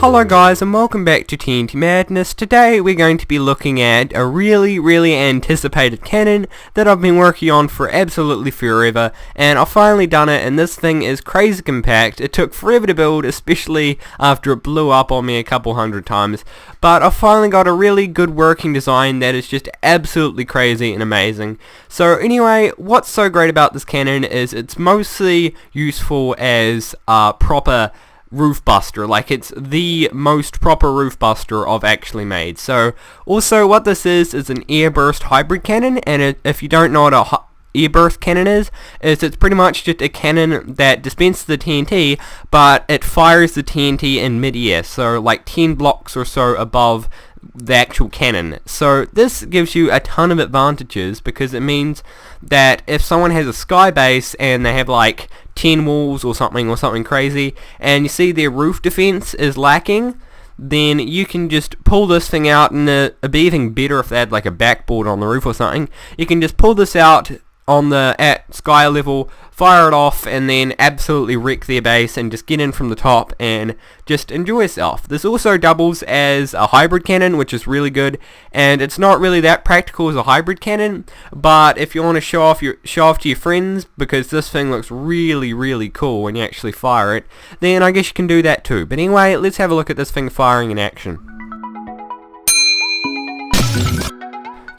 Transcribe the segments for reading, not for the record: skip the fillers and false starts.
Hello guys and welcome back to TNT Madness. Today we're going to be looking at a really anticipated cannon that I've been working on for absolutely forever, and I've finally done it, and this thing is crazy compact. It took forever to build, especially after it blew up on me a couple hundred times, but I've finally got a really good working design that is just absolutely crazy and amazing. So anyway, what's so great about this cannon is it's mostly useful as a proper roof buster. Like, it's the most proper roof buster I've actually made. So also what this is an AirBurst hybrid cannon, and if you don't know what a AirBurst cannon is it's pretty much just a cannon that dispenses the TNT, but it fires the TNT in mid-air, so like 10 blocks or so above the actual cannon. So this gives you a ton of advantages, because it means that if someone has a sky base and they have like 10 walls or something crazy, and you see their roof defense is lacking, then you can just pull this thing out, and it'd be even better if they had like a backboard on the roof or something. You can just pull this out at sky level, fire it off, and then absolutely wreck their base and just get in from the top and just enjoy yourself. This also doubles as a hybrid cannon, which is really good, and it's not really that practical as a hybrid cannon, but if you want to show off to your friends, because this thing looks really cool when you actually fire it, then I guess you can do that too. But anyway, let's have a look at this thing firing in action.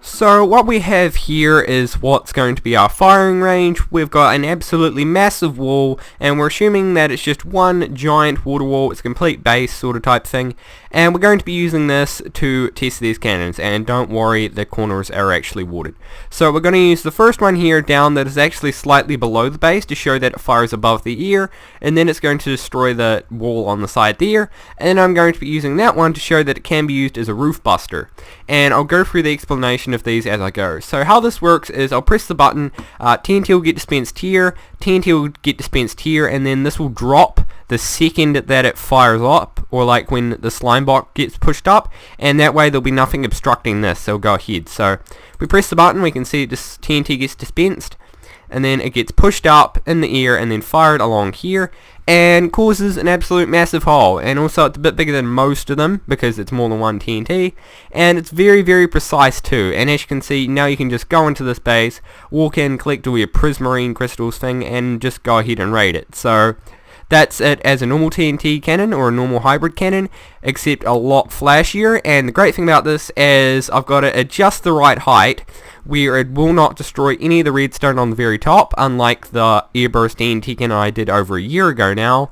So what we have here is what's going to be our firing range. We've got an absolutely massive wall, and we're assuming that it's just one giant water wall. It's a complete base sort of type thing, and we're going to be using this to test these cannons, and don't worry, the corners are actually watered. So we're going to use the first one here down that is actually slightly below the base to show that it fires above the air, and then it's going to destroy the wall on the side there, and then I'm going to be using that one to show that it can be used as a roof buster, and I'll go through the explanation of these as I go. So how this works is I'll press the button, TNT will get dispensed here, TNT will get dispensed here, and then this will drop the second that it fires up, or like when the slime block gets pushed up, and that way there'll be nothing obstructing this, so it'll go ahead. So we press the button, we can see this TNT gets dispensed, and then it gets pushed up in the air and then fired along here, and causes an absolute massive hole. And also it's a bit bigger than most of them because it's more than one TNT, and it's very precise too. And as you can see, now you can just go into this base, walk in, collect all your prismarine crystals thing, and just go ahead and raid it. So that's it as a normal TNT cannon or a normal hybrid cannon, except a lot flashier. And the great thing about this is I've got it at just the right height where it will not destroy any of the redstone on the very top, unlike the AirBurst TNT cannon I did over a year ago now.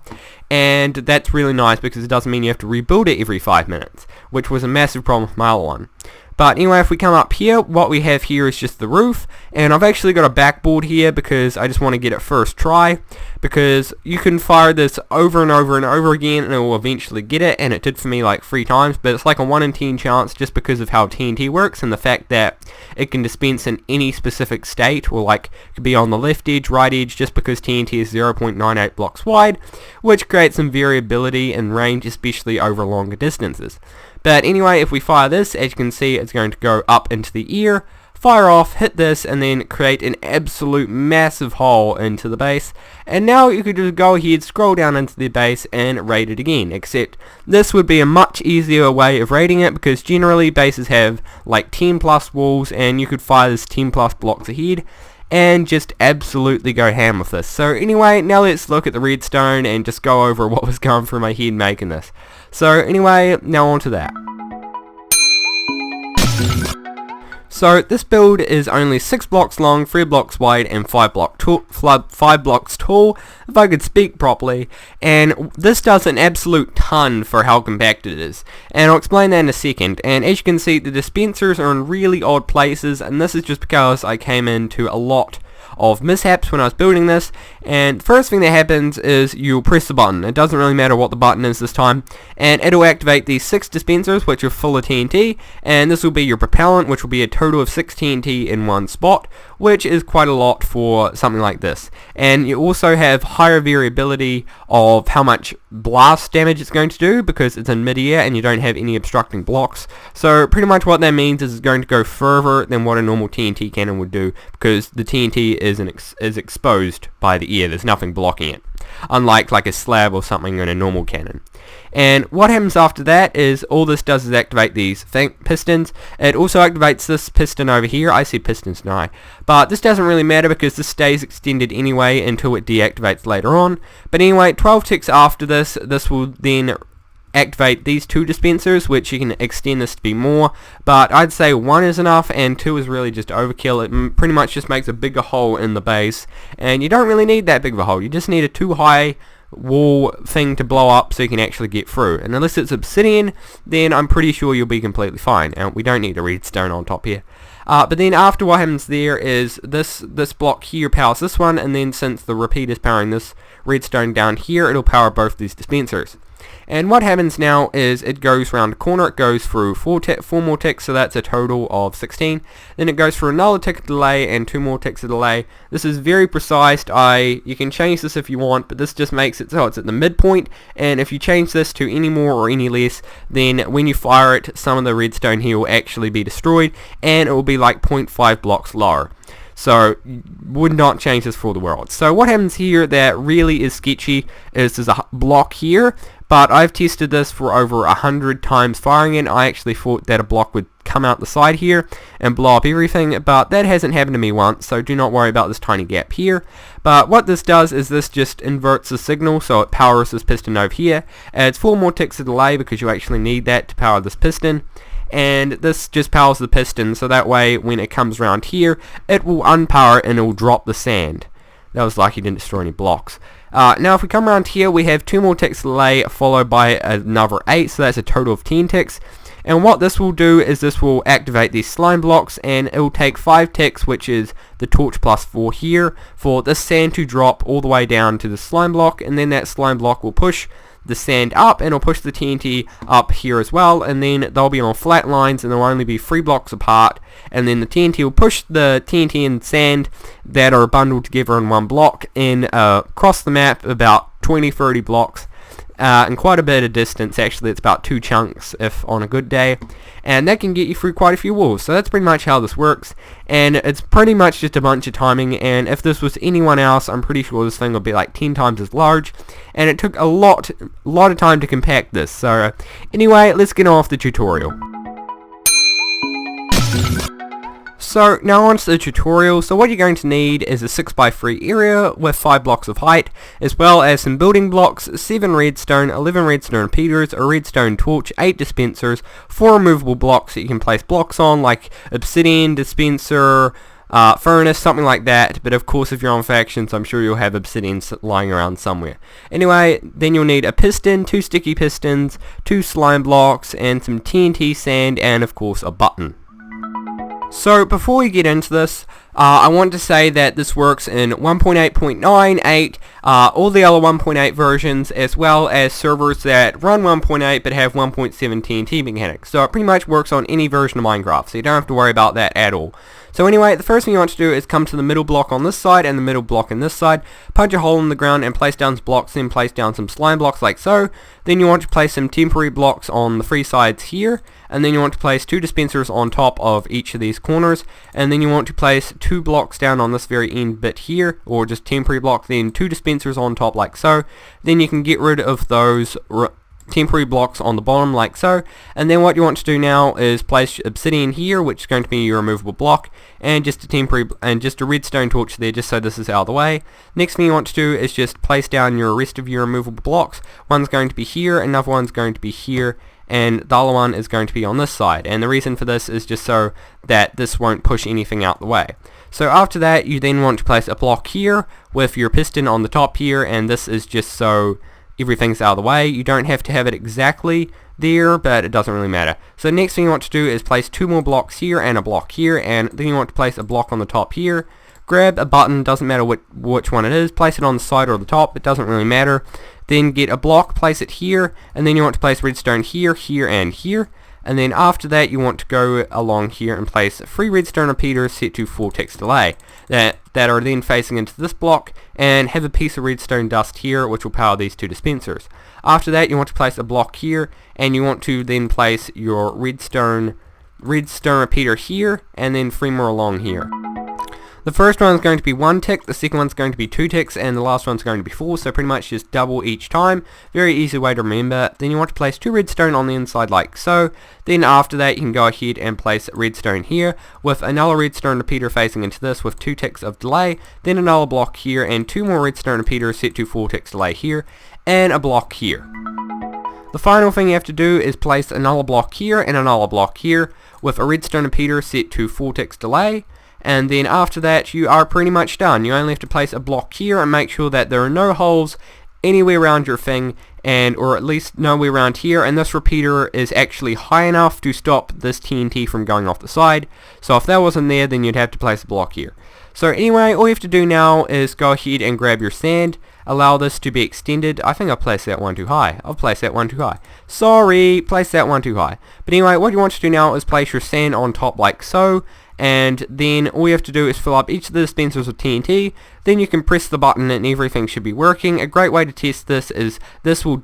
And that's really nice because it doesn't mean you have to rebuild it every 5 minutes, which was a massive problem with my other one. But anyway, if we come up here, what we have here is just the roof, and I've actually got a backboard here because I just want to get it first try, because you can fire this over and over again and it will eventually get it, and it did for me like 3 times, but it's like a 1 in 10 chance just because of how TNT works and the fact that it can dispense in any specific state, or like it could be on the left edge, right edge, just because TNT is 0.98 blocks wide, which creates some variability in range, especially over longer distances. But anyway, if we fire this, as you can see, it's going to go up into the air, fire off, hit this, and then create an absolute massive hole into the base. And now you could just go ahead, scroll down into the base, and raid it again. Except this would be a much easier way of raiding it, because generally bases have like 10 plus walls, and you could fire this 10 plus blocks ahead and just absolutely go ham with this. So anyway, now let's look at the redstone and just go over what was going through my head making this. So anyway, now on to that. So this build is only 6 blocks long, 3 blocks wide, and 5 blocks tall, if I could speak properly, and this does an absolute ton for how compact it is, and I'll explain that in a second. And as you can see, the dispensers are in really odd places, and this is just because I came into a lot of mishaps when I was building this. And first thing that happens is you'll press the button. It doesn't really matter what the button is this time, and it'll activate these 6 dispensers which are full of TNT, and this will be your propellant, which will be a total of 6 TNT in one spot, which is quite a lot for something like this. And you also have higher variability of how much blast damage it's going to do because it's in mid-air and you don't have any obstructing blocks. So pretty much what that means is it's going to go further than what a normal TNT cannon would do, because the TNT is is exposed by the air. There's nothing blocking it, unlike like a slab or something in a normal cannon. And what happens after that is all this does is activate these pistons. It also activates this piston over here. I see pistons now, but this doesn't really matter because this stays extended anyway until it deactivates later on. But anyway, 12 ticks after this will then activate these 2 dispensers, which you can extend this to be more, but I'd say 1 is enough and 2 is really just overkill. It pretty much just makes a bigger hole in the base, and you don't really need that big of a hole. You just need a too high wall thing to blow up so you can actually get through, and unless it's obsidian, then I'm pretty sure you'll be completely fine, and we don't need a redstone on top here. But then after, what happens there is this block here powers this one, and then since the repeat is powering this redstone down here, it'll power both these dispensers. And what happens now is it goes around the corner, it goes through 4 more ticks, so that's a total of 16. Then it goes through another tick of delay and 2 more ticks of delay. This is very precise. You can change this if you want, but this just makes it so it's at the midpoint, and if you change this to any more or any less, then when you fire it, some of the redstone here will actually be destroyed, and it will be like 0.5 blocks lower. So, would not change this for the world. So what happens here that really is sketchy is there's a block here, but I've tested this for over 100 times firing it. I actually thought that a block would come out the side here and blow up everything, but that hasn't happened to me once, so do not worry about this tiny gap here. But what this does is this just inverts the signal, so it powers this piston over here. Adds 4 more ticks of delay because you actually need that to power this piston. And this just powers the piston, so that way when it comes around here, it will unpower it and it will drop the sand. That was lucky, didn't destroy any blocks. Now if we come around here, we have 2 more ticks delay followed by another 8, so that's a total of 10 ticks. And what this will do is this will activate these slime blocks, and it will take 5 ticks, which is the torch plus 4 here, for this sand to drop all the way down to the slime block, and then that slime block will push the sand up, and it'll push the TNT up here as well, and then they'll be on flat lines, and they'll only be 3 blocks apart, and then the TNT will push the TNT and sand that are bundled together in one block in across the map about 20-30 blocks, and quite a bit of distance. Actually, it's about 2 chunks if on a good day, and that can get you through quite a few walls. So that's pretty much how this works, and it's pretty much just a bunch of timing. And if this was anyone else, I'm pretty sure this thing would be like 10 times as large, and it took a lot of time to compact this. So anyway, let's get on with the tutorial. So now on to the tutorial. So what you're going to need is a 6x3 area with 5 blocks of height, as well as some building blocks, 7 redstone, 11 redstone repeaters, a redstone torch, 8 dispensers, 4 removable blocks that you can place blocks on, like obsidian, dispenser, furnace, something like that. But of course, if you're on factions, I'm sure you'll have obsidian lying around somewhere. Anyway, then you'll need a piston, 2 sticky pistons, 2 slime blocks, and some TNT sand, and of course a button. So before we get into this, I want to say that this works in 1.8.98, all the other 1.8 versions, as well as servers that run 1.8 but have 1.7 TNT mechanics. So it pretty much works on any version of Minecraft, so you don't have to worry about that at all. So anyway, the first thing you want to do is come to the middle block on this side and the middle block on this side, punch a hole in the ground and place down some blocks, then place down some slime blocks like so. Then you want to place some temporary blocks on the 3 sides here, and then you want to place 2 dispensers on top of each of these corners, and then you want to place 2 blocks down on this very end bit here, or just temporary block, then 2 dispensers on top like so. Then you can get rid of those temporary blocks on the bottom like so, and then what you want to do now is place obsidian here, which is going to be your removable block, and just a temporary and just a redstone torch there, just so this is out of the way. Next thing you want to do is just place down your rest of your removable blocks. One's going to be here, another one's going to be here, and the other one is going to be on this side, and the reason for this is just so that this won't push anything out the way. So after that, you then want to place a block here with your piston on the top here, and this is just so everything's out of the way. You don't have to have it exactly there, but it doesn't really matter. So the next thing you want to do is place 2 more blocks here and a block here, and then you want to place a block on the top here. Grab a button, doesn't matter which one it is, place it on the side or the top, it doesn't really matter. Then get a block, place it here, and then you want to place redstone here, here, and here. And then after that, you want to go along here and place 3 redstone repeaters set to 4 ticks delay that are then facing into this block, and have a piece of redstone dust here which will power these 2 dispensers. After that, you want to place a block here, and you want to then place your redstone repeater here, and then 3 more along here. The first one is going to be 1 tick, the second one's going to be 2 ticks, and the last one's going to be 4, so pretty much just double each time. Very easy way to remember. Then you want to place 2 redstone on the inside like so. Then after that you can go ahead and place redstone here with another redstone repeater facing into this with 2 ticks of delay, then another block here and 2 more redstone repeaters set to 4 ticks delay here, and a block here. The final thing you have to do is place another block here and another block here with a redstone repeater set to 4 ticks delay. And then after that you are pretty much done. You only have to place a block here and make sure that there are no holes anywhere around your thing, and or at least nowhere around here, and this repeater is actually high enough to stop this TNT from going off the side. So if that wasn't there, then you'd have to place a block here. So anyway, all you have to do now is go ahead and grab your sand, allow this to be extended. I think I placed that one too high. I've placed that one too high. Sorry, placed that one too high. But anyway, what you want to do now is place your sand on top like so, and then all you have to do is fill up each of the dispensers with TNT. Then you can press the button and everything should be working. A great way to test this is this will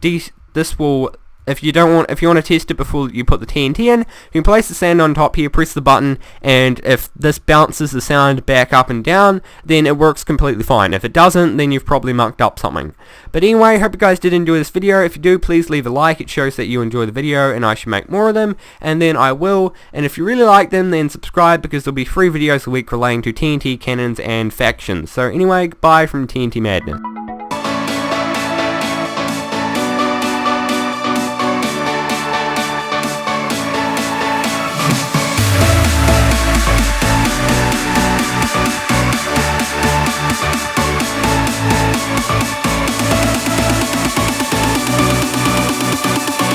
if you want to test it before you put the TNT in, you can place the sand on top here, press the button, and if this bounces the sound back up and down, then it works completely fine. If it doesn't, then you've probably mucked up something. But anyway, hope you guys did enjoy this video. If you do, please leave a like. It shows that you enjoy the video and I should make more of them, and then I will. And if you really like them, then subscribe, because there'll be 3 videos a week relating to TNT cannons and factions. So anyway, bye from TNT Madness.